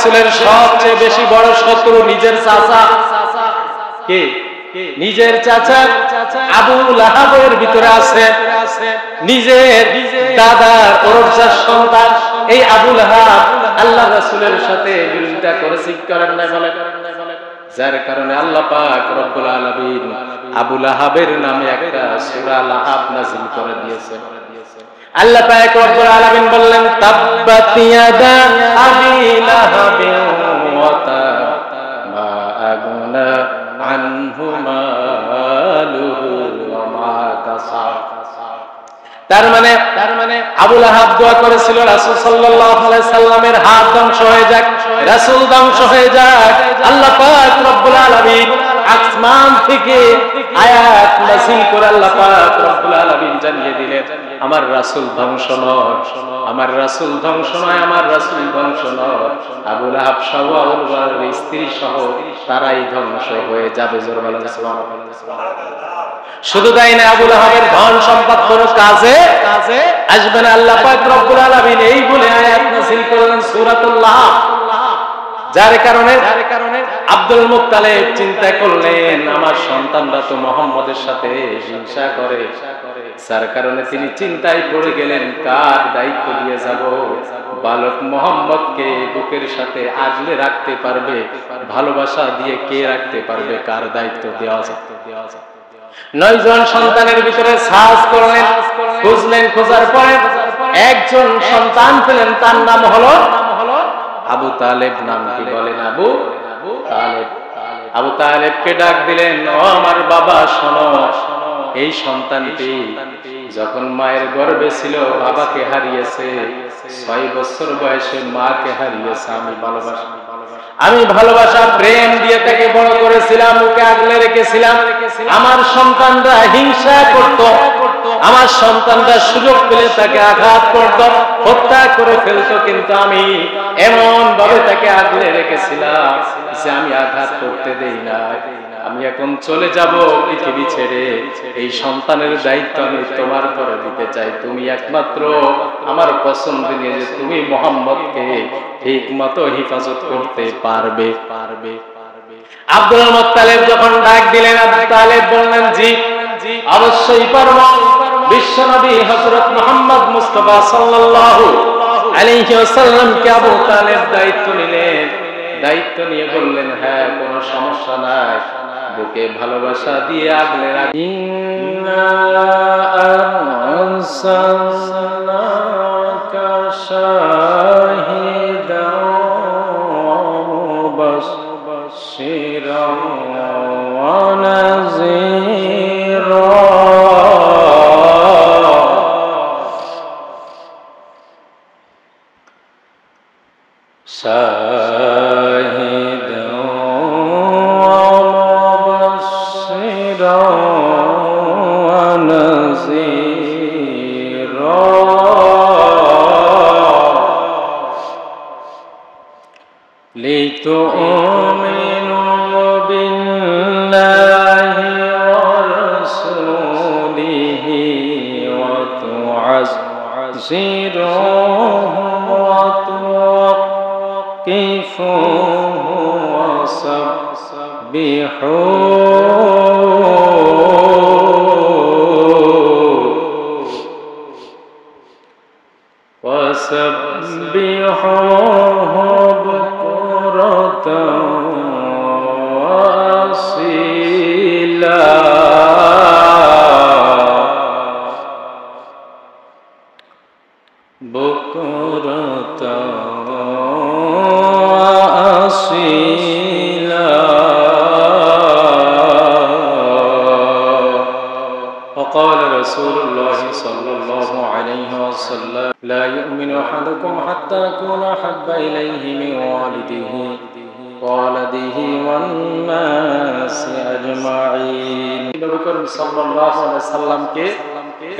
রাসূলের সবচেয়ে বেশি বড় শত্রু নিজের চাচা। কে? নিজের চাচা আবু লাহাবের ভিতরে আছে। নিজের দাদার ওরসার সন্তান এই আবু লাহাব আল্লাহ রাসূলের সাথে বিরোধিতা করেছে, করেন নাই বলে? যার কারণে আল্লাহ পাক রব্বুল আলামিন আবু লাহাবের নামে একটা সূরা লাহাব নাযিল করে দিয়েছে। আল্লাহ পাক রব্বুল আলামিন বললেন, তাব্বাত ইয়াদা আবি লাহাবিন ওয়া তাব মা আগনা আনহু মালুহু ওয়া মা কাসাব। তার মানে আবু লাহাব দোয়া করেছিল রাসূল সাল্লাল্লাহু আলাইহি সাল্লামের হাত ধ্বংস হয়ে যাক, রাসূল ধ্বংস হয়ে যাক। আল্লাহ পাক রব্বুল আলামিন আসমান থেকে আয়াত নাযিল করে আল্লাহ পাক রব্বুল আলামিন জানিয়ে দিলেন, আমার রাসূল ধ্বংস নয়, আমার রাসূল ধ্বংস নয়, আমার রাসূল ধ্বংস নয়। আবু লাহাব সহ আবু লাহাবের স্ত্রী সহ তারাই ধ্বংস হয়ে যাবে। জোরে বলেন সুবহানাল্লাহ। শুধু তাই না, আবু লাহাবের ধন সম্পদ কোনো কাজে আসবে না। আল্লাহ পাক রব্বুল আলামিন এই বলে আয়াত নাযিল করলেন সূরাতুল লাহাব। যার কারণে আব্দুল মুত্তালিব চিন্তা করলেন, আমার সন্তানরা তো মুহাম্মদের সাথে হিংসা করে, যার কারণে তিনি চিন্তায় পড়ে গেলেন, কার দায়িত্ব দিয়ে যাব? বালক মুহাম্মদকে বুকের সাথে আগলে রাখতে পারবে, ভালোবাসা দিয়ে কে রাখতে পারবে, কার দায়িত্ব দেওয়া যায়? 9 জন সন্তানের ভিতরে সার্চ করলেন, খুঁজলেন, খোঁজার পরে একজন সন্তান পেলেন, তার নাম হলো আবু তালেব। নাম কি বলেন? আবু তালেব। আবু তালেবকে ডাক দিলেন, ও আমার বাবা শোনো, এই সন্তানটি যখন মায়ের গর্ভে ছিল বাবাকে হারিয়েছে, 6 বছর বয়সে মাকে হারিয়েছে। আমি ভালোবাসা প্রেম দিয়ে তাকে বড় করেছিলাম, ওকে আগলে রেখেছিলাম। আমার সন্তানরা হিংসা করত, আমার সন্তানরা সুযোগ পেলে তাকে আঘাত করত, হত্যা করে ফেলতো, কিন্তু আমি এমন ভাবে তাকে আগলে রেখেছিলাম যে আমি আঘাত করতে দেই না। আমি এখন চলে যাব পৃথিবী ছেড়ে, এই সন্তানের দায়িত্ব আমি তোমার উপরে দিতে চাই। তুমি একমাত্র আমার পছন্দ নিয়ে যে তুমি মুহাম্মদকে ঠিক মতো হেফাজত করতে পারবে। আব্দুল মুত্তালিব যখন ডাক দিলেন, আবু তালেব বললেন, জি অবশ্যই পারব। বিশ্বনবী হযরত মুহাম্মদ মুস্তাফা সাল্লাল্লাহু আলাইহি ওয়াসাল্লাম কে আবু তালেব দায়িত্ব নিলেন। দায়িত্ব নিয়ে বললেন, হ্যাঁ কোনো সমস্যা নাই, বুকে ভালোবাসা দিয়ে আগলে রাখ। ইন্না আরসালনাকা শাহিদাও ওয়া মুবাশশিরাও ওয়া নাযীরা। لتؤمنوا بالله ورسوله وتعزروه وتوقفوه وسبحوه بكرة وأصيلا. بكرة وأصيلا. وقال رسول الله صلى الله عليه وسلم لا يؤمن أحدكم حتى أكون أحب إليه من والده وولده والناس أجمعين. নবী করিম সাল্লাল্লাহু আলাইহি সাল্লামকে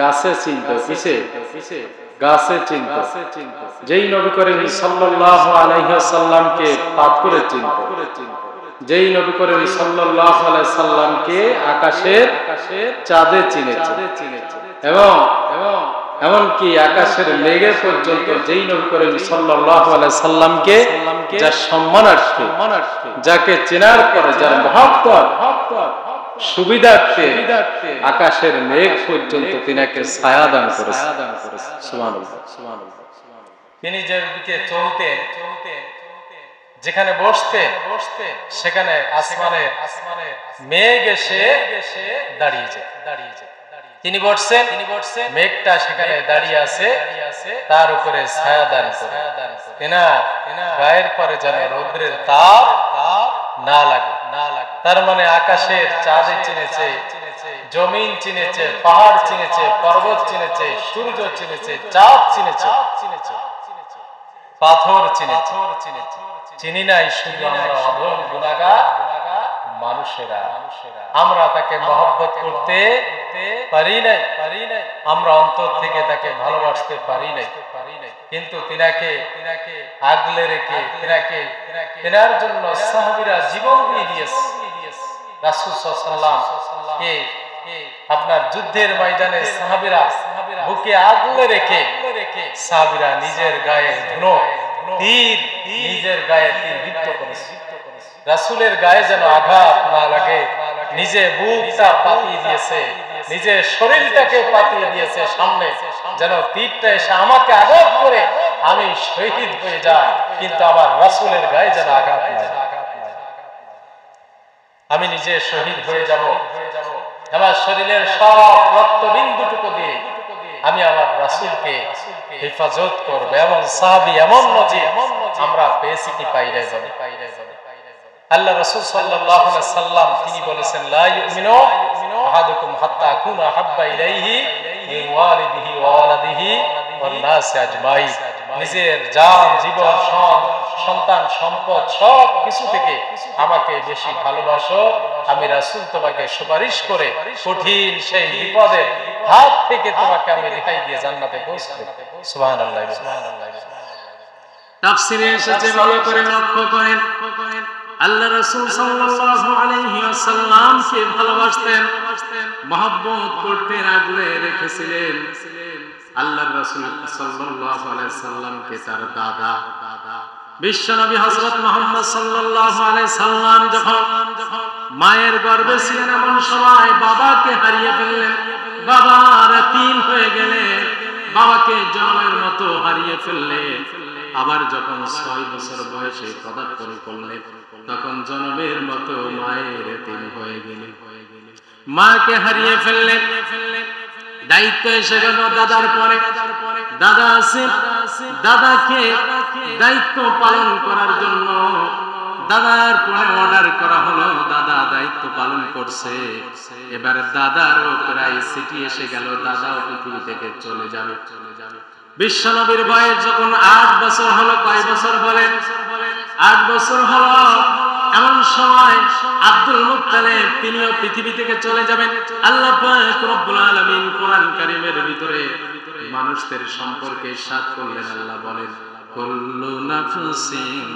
গাছে চিনতো, কিসে? গাছে চিনতো। যেই নবী করিম সাল্লাল্লাহু আলাইহি সাল্লামকে পাথরে চিনতো, যেই নবী করিম সাল্লাল্লাহু আলাইহি সাল্লামকে আকাশের চাঁদে চিনেছে, এবং এমনকি আকাশের মেঘে পর্যন্ত যেই নবী করিম সাল্লাল্লাহু আলাইহি সাল্লামকে যা সম্মানার্থে, যাকে চেনার পরে যার মহব্বত সুবিধার্থে আকাশের মেঘ পর্যন্ত তিনাকে ছায়া দান করেছে। সুবহানাল্লাহ। তিনি যেদিকে চলতেন, যেখানে বসতেন, সেখানে আসমানের মেঘ এসে দাঁড়িয়ে যায়। তিনি বসছেন, মেঘটা সেখানে দাঁড়িয়ে আছে, তার উপরে ছায়া দান করে। তেনার গায়ের পরে যেন রৌদ্রের তাপ না লাগে। তার মানে আকাশের চাঁদে চিনেছে, জমিন চিনেছে, পাহাড় চিনেছে, পর্বত চিনেছে, সূর্য চিনেছে, চাঁদ চিনেছে, পাথর চিনেছে। চিনি নাই শুধু আমরা অধম গুনাহগার মানুষেরা। আমরা তাকে মহব্বত করতে পারি নাই, আমরা অন্তর থেকে তাকে ভালোবাসতে পারি নাই। কিন্তু তিনাকে আগলে রেখে তিনার জন্য সাহাবীরা জীবন দিয়ে দিয়েছে। রাসূল সাল্লাল্লাহু আলাইহি ওয়াসাল্লাম কে আপনার যুদ্ধের ময়দানে সাহাবীরা বুকে আগলে রেখে সাহাবীরা নিজের গায়ে ধনুক তীর, নিজের গায়ে তীর বিদ্ধ করেছে। রাসূলের গায়ে যেন আঘাত না লাগে, নিজে বুকটা পাতিয়ে দিয়েছে, নিজের শরীরটাকে পাতিয়ে দিয়েছে সামনে, যেন তীরটা এসে আমাকে আঘাত করে আমি শহীদ হয়ে যাই, কিন্তু আমার রাসূলের গায়ে যেন আঘাত না লাগে। আমি নিজে শহীদ হয়ে যাব, আমার শরীরের সব রক্তবিন্দুটুকু দিয়ে আমি আমার রাসূলকে হেফাজত করব। এমন সাহাবী, এমন নজির আমরা পেয়েছি কি পাই নাই? আল্লাহ রাসূল সাল্লাল্লাহু আলাইহি সাল্লাম তিনি বলেছেন, লা ইউমিনু আহাদুকুম হাত্তা আকুনা হাব্বা ইলাইহি মিন ওয়ালিদিহি ওয়া ওয়ালাদিহি ওয়ান নাসি আজমাইন। নিজের জান, জীবন, সন্তান, সম্পদ সব কিছু থেকে আমাকে বেশি ভালোবাসো, আমি রাসূল তোমাকে সুপারিশ করে কঠিন সেই বিপদের হাত থেকে তোমাকে আমি রেহাই দিয়ে জান্নাতে পৌঁছে দেব। সুবহানাল্লাহ। তাফসীরে এসেছে, ভালো করে লক্ষ্য করেন, আল্লাহ রাসূল সাল্লাল্লাহু আলাইহি ওয়াসাল্লাম কে ভালোবাসতেন, মহব্বত করতেন, আগলে রেখেছিলেন। আল্লাহর রাসূল সাল্লাল্লাহু আলাইহি সাল্লামকে তার দাদা বিশ্বনবী হযরত মুহাম্মদ সাল্লাল্লাহু আলাইহি সাল্লাম যখন মায়ের গর্ভে ছিলেন, এমন সময় বাবাকে হারিয়ে ফেললেন। বাবা এতিম হয়ে গেলেন, বাবাকে জন্মের মতো হারিয়ে ফেললেন। আবার যখন 6 বছর বয়সে পদার্পণ করলেন, তখন জন্মের মতো মায়ের এতিম হয়ে গেলেন। মাকে হারিয়ে ফেললেন, দায়িত্ব এসে গেল দাদার পরে। দাদা আছে, দাদাকে দায়িত্ব পালন করার জন্য দাদার পরে অর্ডার করা হলো, দাদা দায়িত্ব পালন করছে। এবার দাদারও প্রায় সিটি এসে গেল, দাদাও পৃথিবী থেকে চলে যাবে। বিশ্বনবীর বয়স যখন 8 বছর হলো, কয় বছর বলেন? 8 বছর হলো। এমন সময় আব্দুল মুত্তালিব তিনিও পৃথিবী থেকে চলে যাবেন। আল্লাহ পাক রব্বুল আলামিন কোরআন কারীমের ভিতরে মানুষদের সম্পর্কে ইরশাদ করলেন। আল্লাহ বলেন, কুল্লু নাফসিন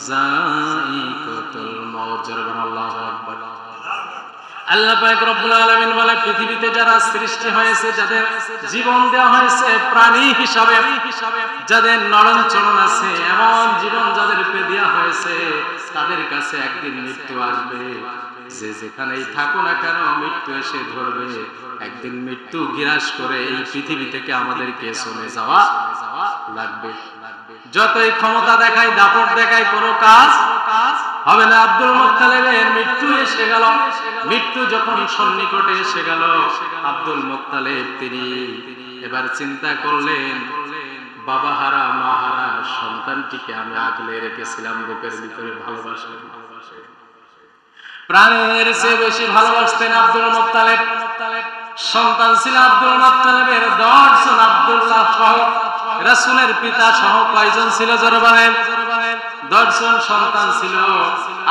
যায়িকাতুল মাউত। আল্লাহু আকবার। আল্লাহ পাক রব্বুল আলামিন বলে, পৃথিবীতে যারা সৃষ্টি হয়েছে, যাদের জীবন দেওয়া হয়েছে প্রাণী হিসাবে, যাদের নরম চরণ আছে, এমন জীবন যাদেরকে দেওয়া হয়েছে, তাদের কাছে একদিন মৃত্যু আসবে। যে যেখানেই থাকো না কেন, মৃত্যু এসে ধরবে। একদিন মৃত্যু গ্রাস করে এই পৃথিবী থেকে আমাদেরকে চলে যাওয়া লাগবে। যতই ক্ষমতা দেখায়, দাপট দেখায়, কোনো কাজ হবে না। আব্দুল মুত্তালিবের মৃত্যু এসে গেল। মৃত্যু যখন সন্নিকটে এসে গেল, আব্দুল মুত্তালিব তিনি এবার চিন্তা করলেন, বাবা হারা মা হারা সন্তানটিকে আমি আগলে রেখেছিলাম বুকের ভিতরে, ভালোবাসা প্রাণের চেয়ে বেশি ভালোবাসতেন আব্দুল মুত্তালিব। সন্তান ছিল আব্দুল মুত্তালিবের 10 জন। আব্দুল্লাহ সহ রাসূলের পিতা সহ কয়জন ছিল? জোরে বলেন। 10 জন সন্তান ছিল।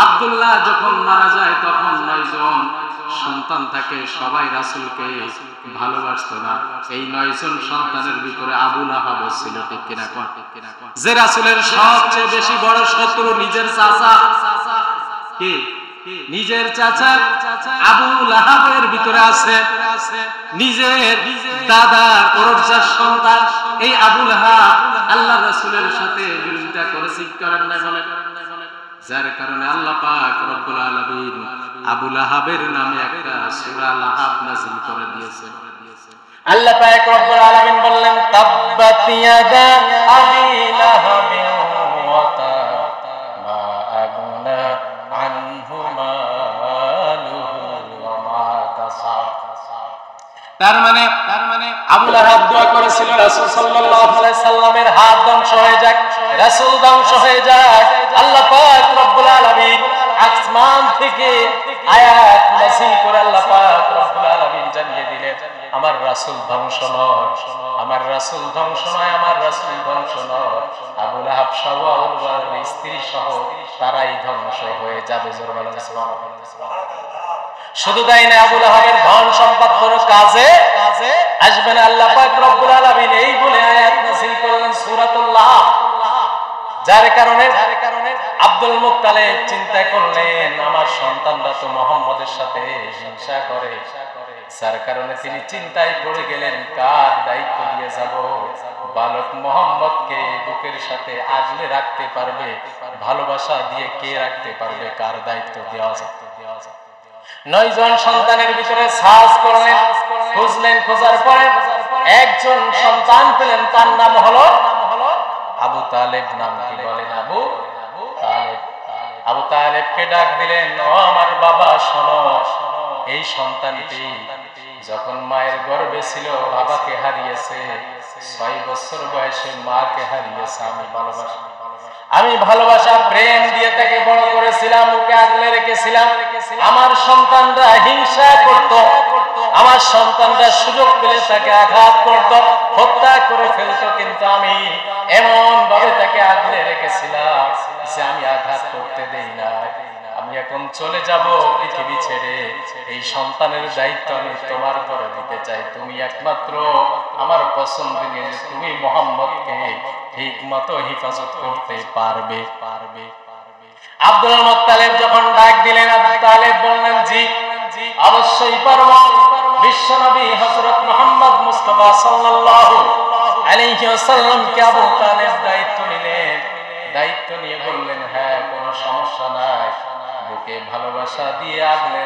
আব্দুল্লাহ যখন মারা যায় তখন 9 জন সন্তান থাকে। সবাই রাসূলকে ভালোবাসতো না। এই 9 জন সন্তানের ভিতরে আবু লাহাব ছিল, ঠিক কিনা কোন? যে রাসূলের সবচেয়ে বেশি বড় শত্রু, নিজের চাচা। কি? নিজের চাচা আবু লাহাবের ভিতরে আছে, নিজের দাদার ওরজার সন্তান এই আবু লাহাব আল্লাহর রাসূলের সাথে বিরোধিতা করেছে করেন না বলে, যার কারণে আল্লাহ পাক রব্বুল আলামিন আবু লাহাবের নামে একটা সূরা লাহাব নাযিল করে দিয়েছে। আল্লাহ পাক রব্বুল আলামিন বললেন তাব্বাত ইয়াদা আবি লাহাবিন ওয়া তাব মা আগনা আনহু মালুহু ওয়া মা কাসাব। তার মানে আবু লাহাব দোয়া করেছিল রাসূল সাল্লাল্লাহু আলাইহি সাল্লামের হাত ধ্বংস হয়ে যাক, রাসূল ধ্বংস হয়ে যাক। আল্লাহ পাক রব্বুল আলামিন আসমান থেকে আয়াত নাযিল করে আল্লাহ পাক রব্বুল আলামিন জানিয়ে দিলেন আমার রাসূল ধ্বংস নয়, আমার রাসূল ধ্বংস নয়, আমার রাসূল ধ্বংস নয়, আবু লাহাব সহ আবু লাহাবের স্ত্রী সহ তারাই ধ্বংস হয়ে যাবে। জোরে বলেন সুবহানাল্লাহ। শুধু তাই না, আবু লাহাবের ধন সম্পদ কোনো কাজে আসবে না। আল্লাহ পাক রব্বুল আলামিন এই বলে আয়াত নাযিল করলেন সূরাতুল লাহাব। যার কারণে আব্দুল মুত্তালিব চিন্তা করলেন আমার সন্তানরা তো মুহাম্মদের সাথে হিংসা করে, যার কারণে তিনি চিন্তায় পড়ে গেলেন কার দায়িত্ব দিয়ে যাব। বালক মুহাম্মদকে বুকের সাথে আগলে রাখতে পারবে, ভালোবাসা দিয়ে কে রাখতে পারবে, কার দায়িত্ব দেওয়া যায়। 9 জন সন্তানের ভিতরে সার্চ করলেন, খুঁজলেন, খোঁজার পরে একজন সন্তান পেলেন, তার নাম হলো আবু তালেব। নাম কি বলেন? আবু তালেব। আবু তালেবকে ডাক দিলেন, ও আমার বাবা শোনো, এই সন্তানটি যখন মায়ের গর্ভে ছিল বাবাকে হারিয়েছে, 6 বছর বয়সে মাকে হারিয়েছে। আমি ভালোবাসা প্রেম দিয়ে তাকে বড় করেছিলাম, ওকে আগলে রেখেছিলাম। আমার সন্তানরা হিংসা করত, আমার সন্তানরা সুযোগ পেলে তাকে আঘাত করত, হত্যা করে ফেলত, কিন্তু আমি এমন ভাবে তাকে আগলে রেখেছিলাম যে আমি আঘাত করতে দেই না। আমি এখন চলে যাব পৃথিবী ছেড়ে, এই সন্তানের দায়িত্ব আমি তোমার উপরে দিতে চাই। তুমি একমাত্র আমার পছন্দ নিয়ে তুমি মুহাম্মদকে ঠিক মতো হেফাজত করতে পারবে। আব্দুল মুত্তালিব যখন ডাক দিলেন, আবু তালেব বললেন জি অবশ্যই পারব। বিশ্বনবী হযরত মুহাম্মদ মুস্তাফা সাল্লাল্লাহু আলাইহি ওয়াসাল্লামকে আবু তালেব দায়িত্ব নিলেন, দায়িত্ব নিয়ে বললেন হ্যাঁ কোনো সমস্যা নাই, বুকে ভালোবাসা দিয়ে আগলে